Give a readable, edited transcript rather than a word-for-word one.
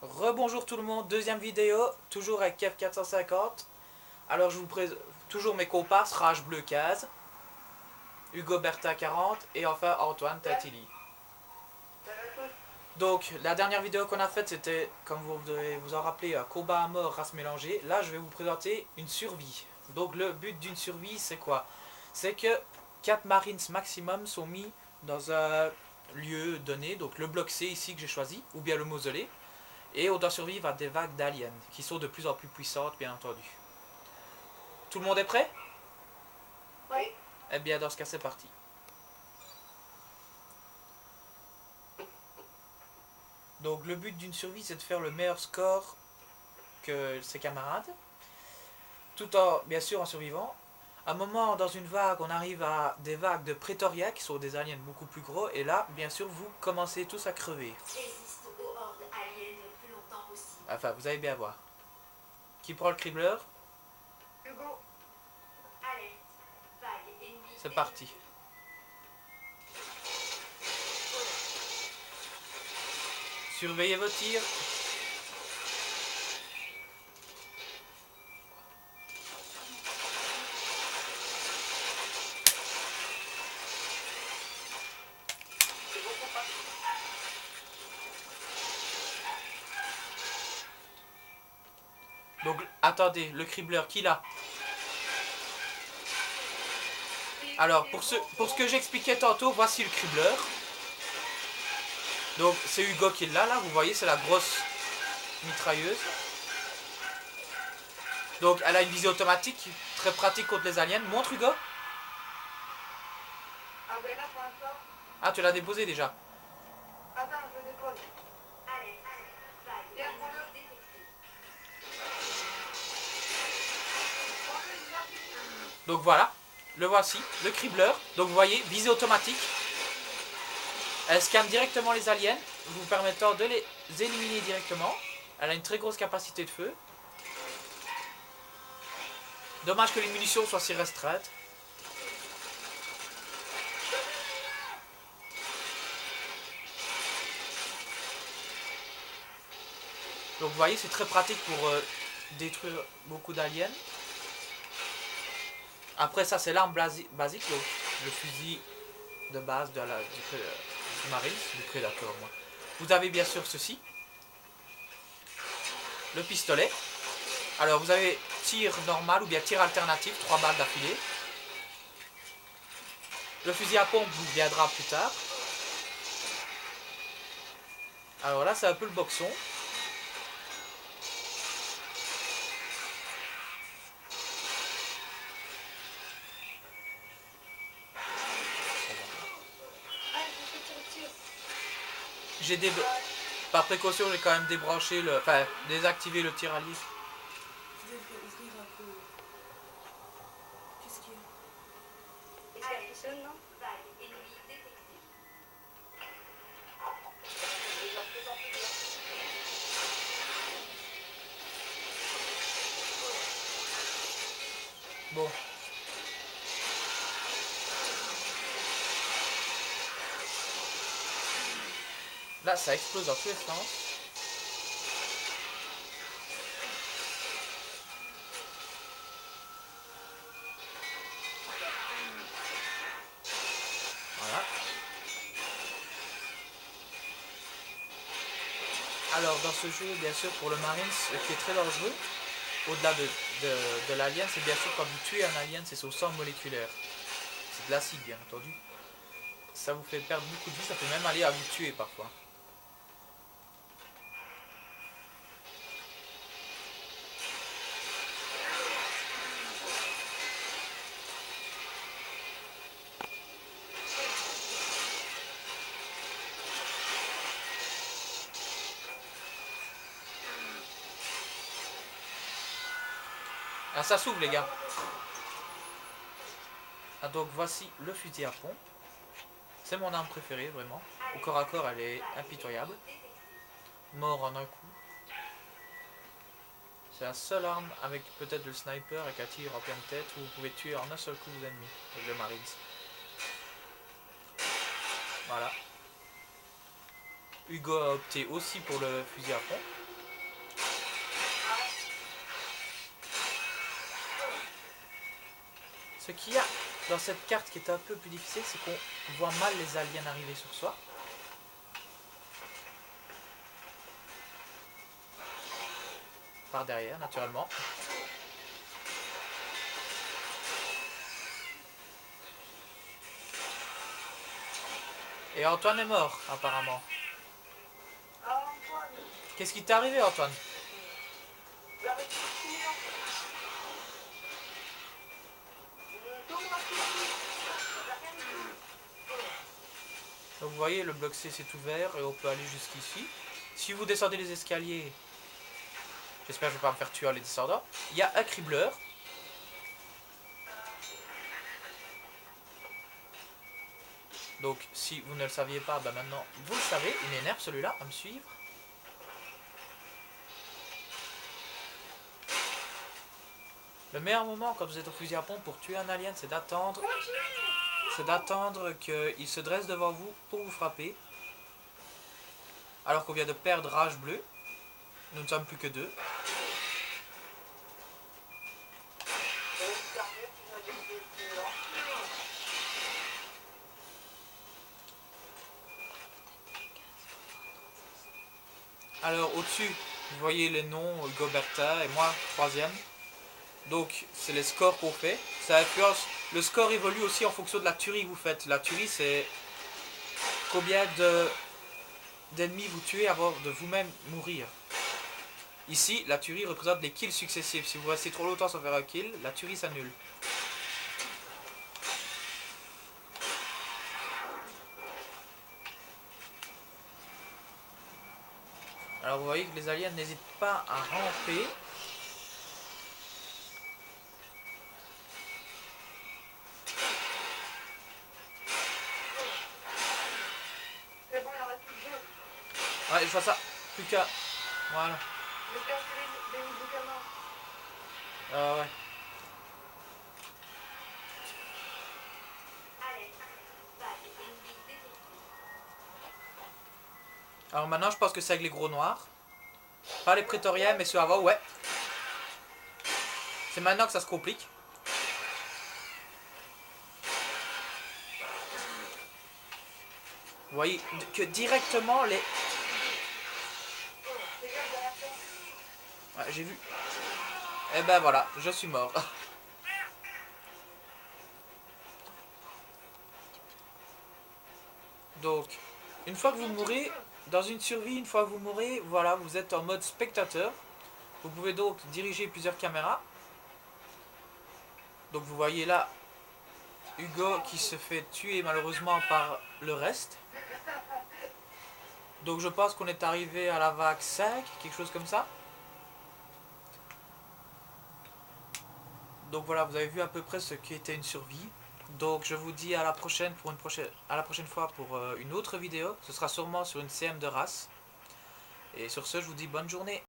Rebonjour tout le monde, deuxième vidéo, toujours avec Kev450. Alors je vous présente toujours mes comparses, Rage Bleu 15, Hugo Bertha 40 et enfin Antoine Tatili. Donc la dernière vidéo qu'on a faite c'était, comme vous devez vous en rappeler, un combat à mort race mélangée. Là je vais vous présenter une survie. Donc le but d'une survie c'est quoi? C'est que 4 Marines maximum sont mis dans un lieu donné, donc le bloc C ici que j'ai choisi, ou bien le mausolée. Et on doit survivre à des vagues d'aliens, qui sont de plus en plus puissantes, bien entendu. Tout le monde est prêt? Oui. Eh bien, dans ce cas, c'est parti. Donc, le but d'une survie, c'est de faire le meilleur score que ses camarades, tout en, bien sûr, en survivant. À un moment, dans une vague, on arrive à des vagues de Pretoria, qui sont des aliens beaucoup plus gros, et là, bien sûr, vous commencez tous à crever. Résiste aux hordes aliens le plus longtemps possible. Enfin, vous allez bien voir. Qui prend le cribleur? Hugo. Alerte. Vague ennemie. C'est parti. Surveillez vos tirs. Donc, attendez, le cribleur, qui l'a? Alors, pour ce que j'expliquais tantôt, voici le cribleur. Donc, c'est Hugo qui l'a, là, vous voyez, c'est la grosse mitrailleuse. Donc, elle a une visée automatique, très pratique contre les aliens. Montre, Hugo. Ah, tu l'as déposé déjà. Attends, je dépose. Alerte. Vague ennemie détectée. Donc, voilà, le voici, le cribleur. Donc, vous voyez, visée automatique. Elle scanne directement les aliens, vous permettant de les éliminer directement. Elle a une très grosse capacité de feu. Dommage que les munitions soient si restreintes. Donc vous voyez, c'est très pratique pour détruire beaucoup d'aliens. Après ça, c'est l'arme basique, donc le fusil de base du Marines, du Predator. Moi. Vous avez bien sûr ceci. Le pistolet. Alors vous avez tir normal ou bien tir alternatif, 3 balles d'affilée. Le fusil à pompe vous viendra plus tard. Alors là, c'est un peu le boxon. J'ai des... Par précaution, j'ai quand même débranché le... Enfin, désactivé le tir à l'île. Je devrais ouvrir un peu. Qu'est-ce qu'il y a? Alerte. Vague ennemie détectée. Bon. Là, ça explose dans tous les sens. Voilà. Alors, dans ce jeu, bien sûr, pour le Marines, ce qui est très dangereux, au-delà de l'alien, c'est bien sûr quand vous tuez un alien, c'est son sang moléculaire. C'est de l'acide, bien entendu. Ça vous fait perdre beaucoup de vie, ça peut même aller à vous tuer parfois. Ah, ça s'ouvre, les gars. Ah, donc voici le fusil à pompe. C'est mon arme préférée, vraiment. Au corps à corps, elle est impitoyable. Mort en un coup. C'est la seule arme avec peut-être le sniper avec un tir en pleine tête où vous pouvez tuer en un seul coup vos ennemis avec le Marines. Voilà. Hugo a opté aussi pour le fusil à pompe. Ce qu'il y a dans cette carte qui est un peu plus difficile, c'est qu'on voit mal les aliens arriver sur soi. Par derrière, naturellement. Et Antoine est mort, apparemment. Ah, Antoine. Qu'est-ce qui t'est arrivé, Antoine? La restriction. Donc, on va Donc vous voyez, le bloc C s'est ouvert et on peut aller jusqu'ici. Si vous descendez les escaliers, j'espère que je vais pas me faire tuer en les descendant, il y a un cribleur. Donc si vous ne le saviez pas, bah maintenant vous le savez, il m'énerve celui-là à me suivre. Le meilleur moment quand vous êtes au fusil à pompe pour tuer un alien, c'est d'attendre qu'il se dresse devant vous pour vous frapper. Alors qu'on vient de perdre Rage Bleu. Nous ne sommes plus que 2. Alors au-dessus, vous voyez les noms, Goberta et moi, 3e. Donc c'est les scores qu'on fait. Ça influence. Le score évolue aussi en fonction de la tuerie que vous faites. La tuerie, c'est combien d'ennemis vous tuez avant de vous-même mourir. Ici, la tuerie représente les kills successifs. Si vous restez trop longtemps sans faire un kill, la tuerie s'annule. Alors vous voyez que les aliens n'hésitent pas à ramper. C'est bon, il en reste plus que 2. Ouais, je vois ça. Plus qu'à... Voilà. Je casse les médicaments. Ouais. Alerte. Vague ennemie détectée. Alors maintenant, je pense que c'est avec les gros noirs. Pas les prétoriens, mais ceux avant, ouais. C'est maintenant que ça se complique. Vous voyez que directement les... Ouais, j'ai vu. Et ben voilà, je suis mort. Donc, une fois que vous mourrez, dans une survie, une fois que vous mourrez, voilà, vous êtes en mode spectateur. Vous pouvez donc diriger plusieurs caméras. Donc vous voyez là, Hugo qui se fait tuer malheureusement par le reste. Donc je pense qu'on est arrivé à la vague 5, quelque chose comme ça. Donc voilà, vous avez vu à peu près ce qui était une survie. Donc je vous dis à la prochaine fois pour une autre vidéo. Ce sera sûrement sur une CM de race. Et sur ce, je vous dis bonne journée.